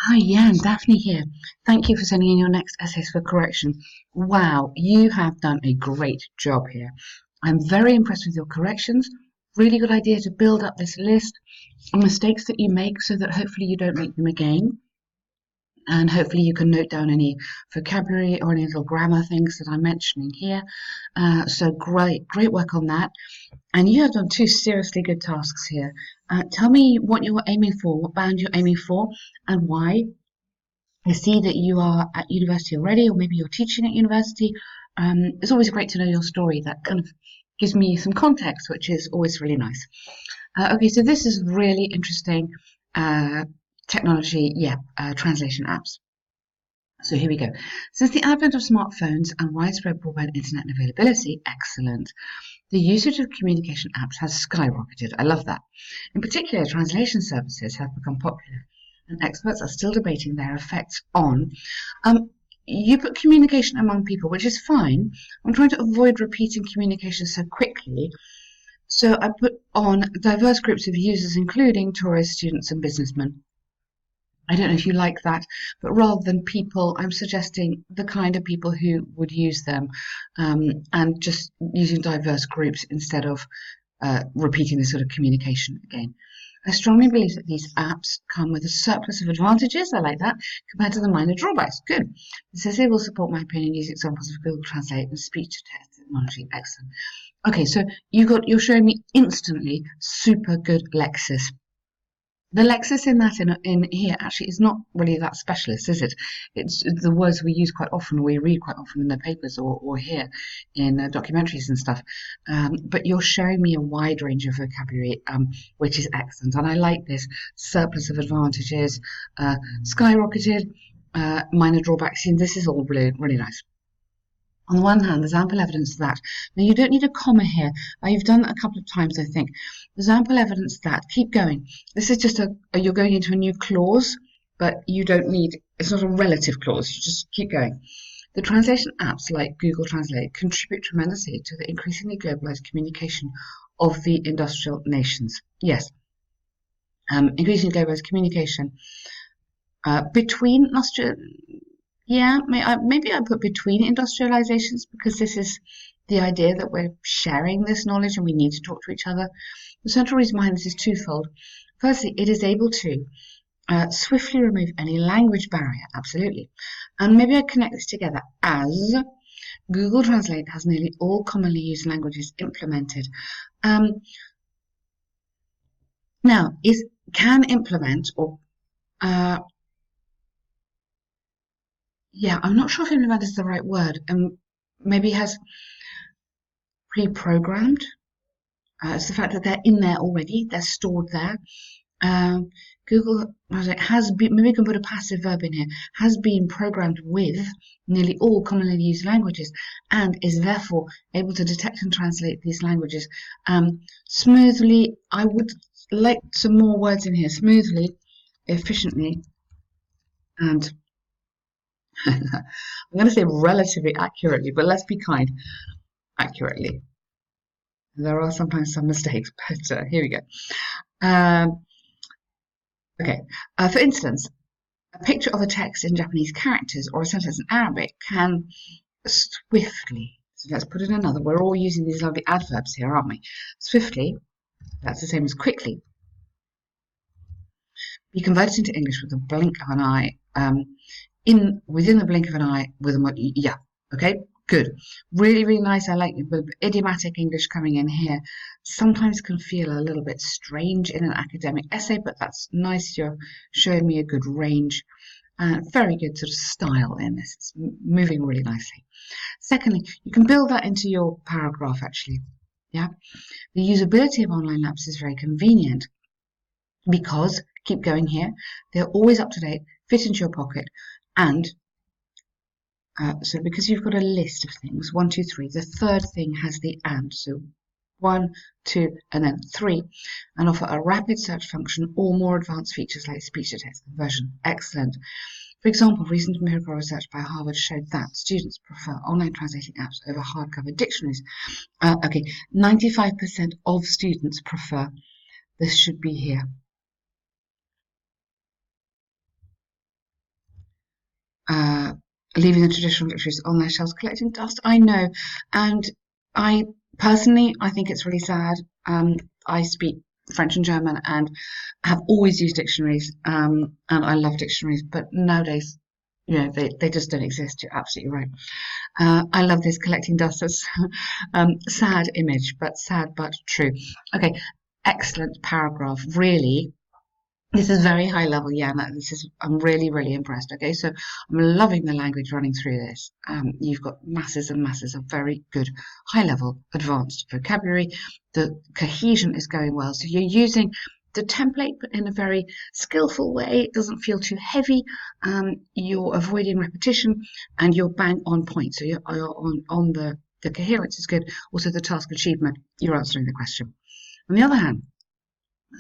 Hi, Jan, Daphne here. Thank you for sending in your next essays for correction. Wow, you have done a great job here. I'm very impressed with your corrections. Really good idea to build up this list of mistakes that you make so that hopefully you don't make them again. And hopefully you can note down any vocabulary or any little grammar things that I'm mentioning here. So great work on that. And you have done two seriously good tasks here. Tell me what you're aiming for, what band you're aiming for, and why. I see that you are at university already, or maybe you're teaching at university. It's always great to know your story. That kind of gives me some context, which is always really nice. Okay, so this is really interesting technology, translation apps. So here we go. Since the advent of smartphones and widespread broadband internet availability, excellent, the usage of communication apps has skyrocketed. I love that. In particular, translation services have become popular, and experts are still debating their effects on. Um, you put communication among people, which is fine. I'm trying to avoid repeating communication so quickly. So I put on diverse groups of users, including tourists, students, and businessmen. I don't know if you like that, but rather than people, I'm suggesting the kind of people who would use them, and just using diverse groups instead of repeating this sort of communication again. I strongly believe that these apps come with a surplus of advantages, I like that, compared to the minor drawbacks. Good. It says they will support my opinion using examples of Google Translate and speech to text technology. Excellent. Okay, so you're showing me instantly super good Lexis. The Lexis in here actually is not really that specialist, is it? It's the words we use quite often, we read quite often in the papers or hear in documentaries and stuff. But you're showing me a wide range of vocabulary, which is excellent. And I like this surplus of advantages, skyrocketed, minor drawbacks. And this is all really, really nice. On the one hand, there's ample evidence that. Now, you don't need a comma here. You've done that a couple of times, I think. There's ample evidence that. Keep going. This is just you're going into a new clause, but you don't need, it's not a relative clause. You just keep going. The translation apps like Google Translate contribute tremendously to the increasingly globalized communication of the industrial nations. Yes, increasingly globalized communication between yeah, maybe I put between industrializations because this is the idea that we're sharing this knowledge and we need to talk to each other. The central reason behind this is twofold. Firstly, it is able to swiftly remove any language barrier, absolutely. And maybe I connect this together as Google Translate has nearly all commonly used languages implemented. Now, is can implement or yeah, I'm not sure if implement is the right word. Maybe has pre-programmed. It's the fact that they're in there already, they're stored there. Um, Google has been, maybe we can put a passive verb in here, has been programmed with nearly all commonly used languages and is therefore able to detect and translate these languages smoothly. I would like some more words in here: smoothly, efficiently, and I'm going to say relatively accurately, but let's be kind. Accurately. There are sometimes some mistakes, but here we go. Um, okay. For instance, a picture of a text in Japanese characters or a sentence in Arabic can swiftly, so let's put it another, we're all using these lovely adverbs here, aren't we? Swiftly, that's the same as quickly, be converted into English with a blink of an eye, within the blink of an eye, with a, yeah, okay, good. Really, really nice. I like the idiomatic English coming in here. Sometimes can feel a little bit strange in an academic essay, but that's nice. You're showing me a good range. Very good sort of style in this. It's moving really nicely. Secondly, you can build that into your paragraph actually. Yeah. The usability of online apps is very convenient because, keep going here, they're always up to date, fit into your pocket, and so because you've got a list of things, 1, 2, 3, the third thing has the and. So 1, 2, and then 3, and offer a rapid search function or more advanced features like speech-to-text conversion. Excellent. For example, recent empirical research by Harvard showed that students prefer online translating apps over hardcover dictionaries. Okay, 95% of students prefer. This should be here. uh, leaving the traditional dictionaries on their shelves, collecting dust. I know, and I personally, I think it's really sad. I speak French and German and have always used dictionaries, and I love dictionaries, but nowadays, they just don't exist. You're absolutely right. I love this collecting dust. That's sad image, but sad but true. Okay, excellent paragraph. Really, this is very high level, yeah. I'm really, really impressed. Okay, so I'm loving the language running through this. You've got masses and masses of very good high level advanced vocabulary. The cohesion is going well. So you're using the template, but in a very skillful way. It doesn't feel too heavy. You're avoiding repetition, and you're bang on point. So you're on the coherence is good. Also, the task achievement, you're answering the question. On the other hand,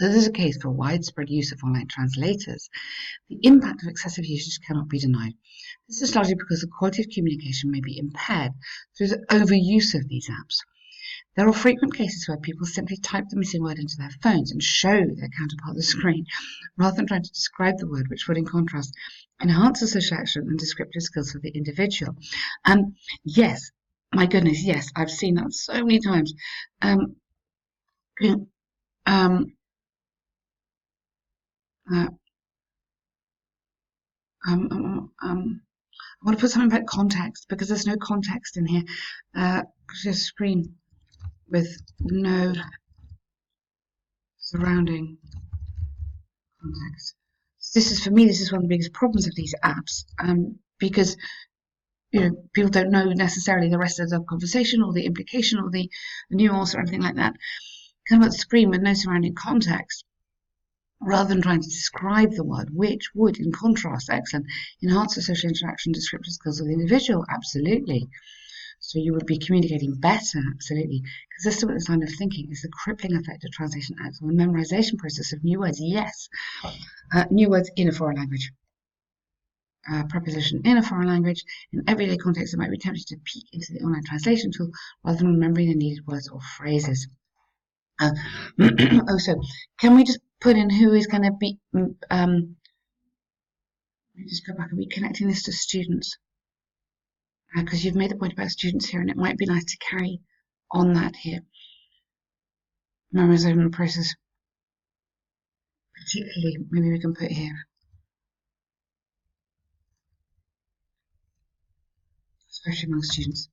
this is a case for widespread use of online translators. The impact of excessive usage cannot be denied. This is largely because the quality of communication may be impaired through the overuse of these apps. There are frequent cases where people simply type the missing word into their phones and show their counterpart on the screen, rather than trying to describe the word, which would, in contrast, enhance the social action and descriptive skills of the individual. Yes, my goodness, yes, I've seen that so many times. Um, um, uh, I want to put something about context because there's no context in here. Just a screen with no surrounding context. This is, for me, this is one of the biggest problems of these apps, because people don't know necessarily the rest of the conversation or the implication or the nuance or anything like that. Come up the screen with no surrounding context, rather than trying to describe the word, which would, in contrast, excellent, enhance the social interaction descriptive skills of the individual. Absolutely. So you would be communicating better, absolutely. Consistent with this line of thinking is the crippling effect of translation acts on the memorization process of new words. Yes, new words in a foreign language. Preposition in a foreign language. In everyday context, it might be tempting to peek into the online translation tool rather than remembering the needed words or phrases. So can we just put in who is going to be, let me just go back and be connecting this to students, because you've made the point about students here, and it might be nice to carry on that here. Memorization process, particularly, maybe we can put here, especially among students.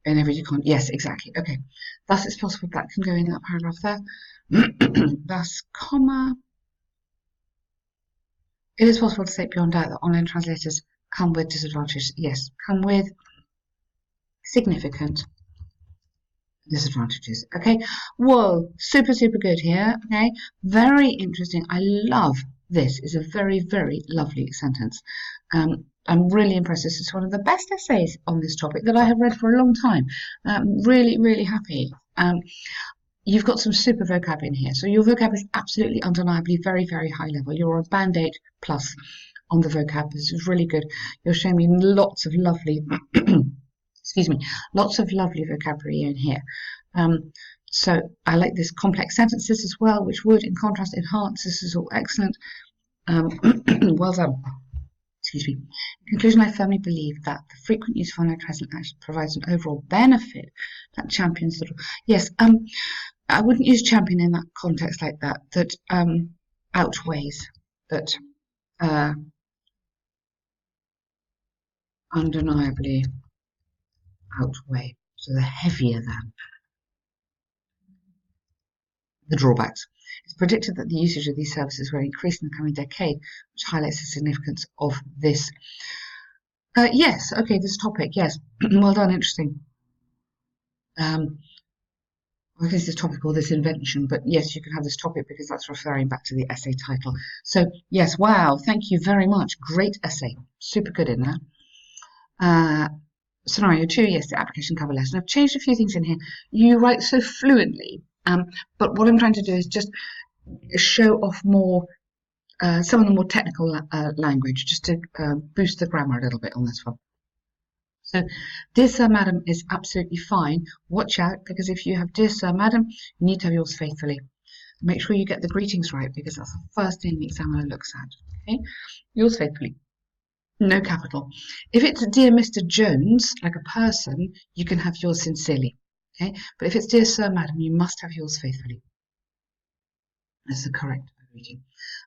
In everyday context, yes, exactly. Okay, thus it's possible that can go in that paragraph there. Thus, comma. It is possible to state beyond doubt that online translators come with disadvantages. Yes, come with significant disadvantages. Okay, whoa, super, super good here. Okay, very interesting. I love this. Is a very, very lovely sentence. I'm really impressed. This is one of the best essays on this topic that I have read for a long time. Really, really happy. You've got some super vocab in here. So your vocab is absolutely undeniably very, very high level. You're on band 8 plus on the vocab. This is really good. You're showing me lots of lovely, excuse me, lots of lovely vocabulary in here. So I like this complex sentences as well, which would, in contrast, enhance. This is all excellent. Well done. Excuse me. In conclusion, I firmly believe that the frequent use of online translation provides an overall benefit that champions the. Yes, I wouldn't use champion in that context like that. That outweighs, that undeniably outweigh. So the heavier than the drawbacks. It's predicted that the usage of these services will increase in the coming decade, which highlights the significance of this. Yes, okay, this topic, yes. Well done, interesting. I guess this topic or this invention, but yes, you can have this topic because that's referring back to the essay title. So yes, wow, thank you very much. Great essay, super good in there. Scenario 2, yes, the application cover lesson. I've changed a few things in here. You write so fluently, but what I'm trying to do is just show off more, some of the more technical language, just to boost the grammar a little bit on this one. So, dear sir, madam is absolutely fine. Watch out, because if you have dear sir, madam, you need to have yours faithfully. Make sure you get the greetings right, because that's the first thing the examiner looks at. Okay, yours faithfully. No capital. If it's Dear Mr. Jones, like a person, you can have yours sincerely. Okay, but if it's Dear Sir, Madam, you must have yours faithfully. That's the correct reading.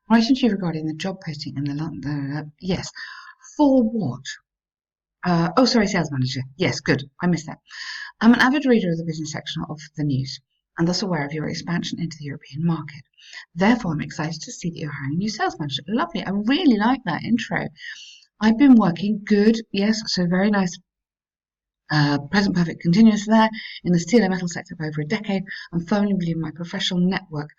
Writing to you regarding the job posting in the yes. For what? Oh, sorry, sales manager. Yes, good. I missed that. I'm an avid reader of the business section of the news and thus aware of your expansion into the European market. Therefore, I'm excited to see that you're hiring a new sales manager. Lovely. I really like that intro. I've been working good. Yes, so very nice. Present perfect continuous there in the steel and metal sector for over a decade. I'm firmly believe my professional network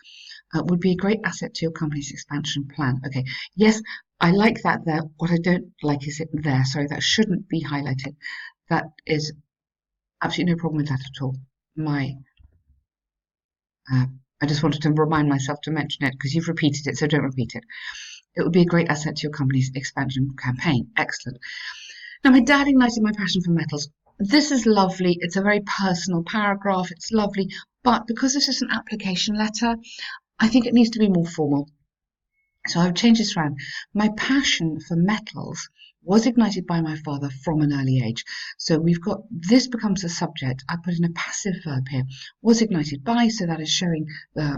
would be a great asset to your company's expansion plan. Okay, yes, I like that there. What I don't like is it there. Sorry, that shouldn't be highlighted. That is absolutely no problem with that at all. I just wanted to remind myself to mention it because you've repeated it, so don't repeat it. It would be a great asset to your company's expansion campaign. Excellent. Now, my dad ignited my passion for metals. This is lovely. It's a very personal paragraph. It's lovely. But because this is an application letter, I think it needs to be more formal. So I've changed this around. My passion for metals was ignited by my father from an early age. So we've got this becomes a subject. I put in a passive verb here. Was ignited by, so that is showing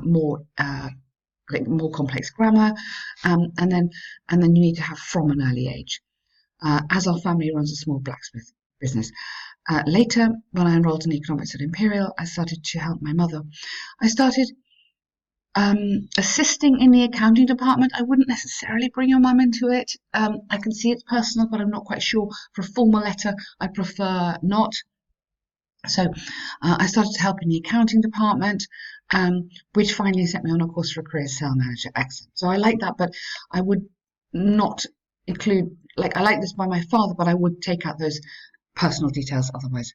more complex grammar, and then you need to have from an early age. As our family runs a small blacksmith business. Later, when I enrolled in economics at Imperial, I started to help my mother. I started assisting in the accounting department. I wouldn't necessarily bring your mum into it. I can see it's personal, but I'm not quite sure. For a formal letter, I prefer not. So I started to help in the accounting department, which finally set me on a course for a career as sales manager. Excellent. So I like that, but I would not include, like, I like this by my father, but I would take out those personal details otherwise.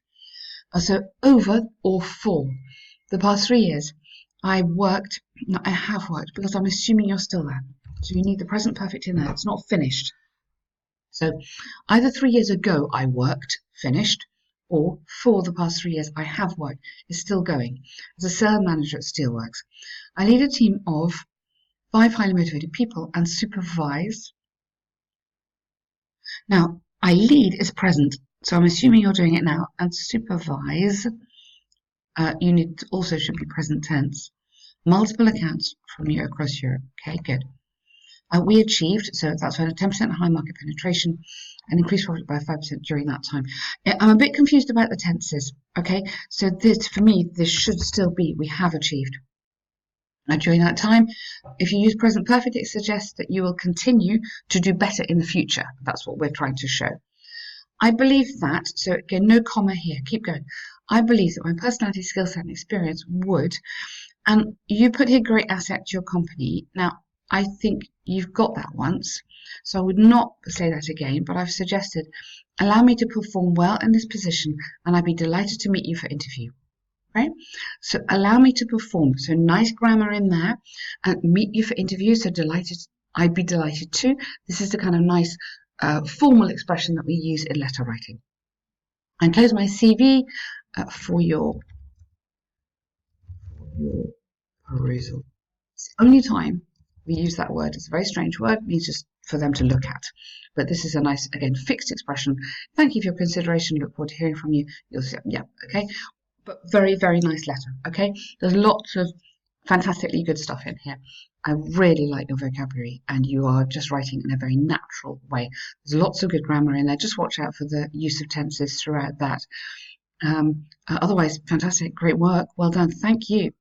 So over or for the past 3 years, I have worked because I'm assuming you're still there. So you need the present perfect in there. It's not finished. So either 3 years ago I worked, finished, or for the past 3 years I have worked, is still going. As a sales manager at Steelworks, I lead a team of 5 highly motivated people and supervise. Now, I lead is present, so I'm assuming you're doing it now, and supervise, you need to also should be present tense. Multiple accounts from you across Europe. Okay, good. We achieved, so that's when a 10% high market penetration and increased profit by 5% during that time. I'm a bit confused about the tenses. Okay, so this for me, this should still be we have achieved. Now, during that time, if you use present perfect, it suggests that you will continue to do better in the future. That's what we're trying to show. I believe that, so again, no comma here, keep going. I believe that my personality, skill set, and experience would, and you put here great asset to your company. Now, I think you've got that once, so I would not say that again, but I've suggested, allow me to perform well in this position, and I'd be delighted to meet you for interview. Right? So allow me to perform. So nice grammar in there, and meet you for interview. So delighted, I'd be delighted to. This is the kind of nice formal expression that we use in letter writing. And close my CV for your perusal. It's the only time we use that word. It's a very strange word. It means just for them to look at. But this is a nice, again, fixed expression. Thank you for your consideration. Look forward to hearing from you. You'll see, yeah, okay. But very, very nice letter, okay? There's lots of fantastically good stuff in here. I really like your vocabulary, and you are just writing in a very natural way. There's lots of good grammar in there. Just watch out for the use of tenses throughout that. Otherwise, fantastic, great work. Well done. Thank you.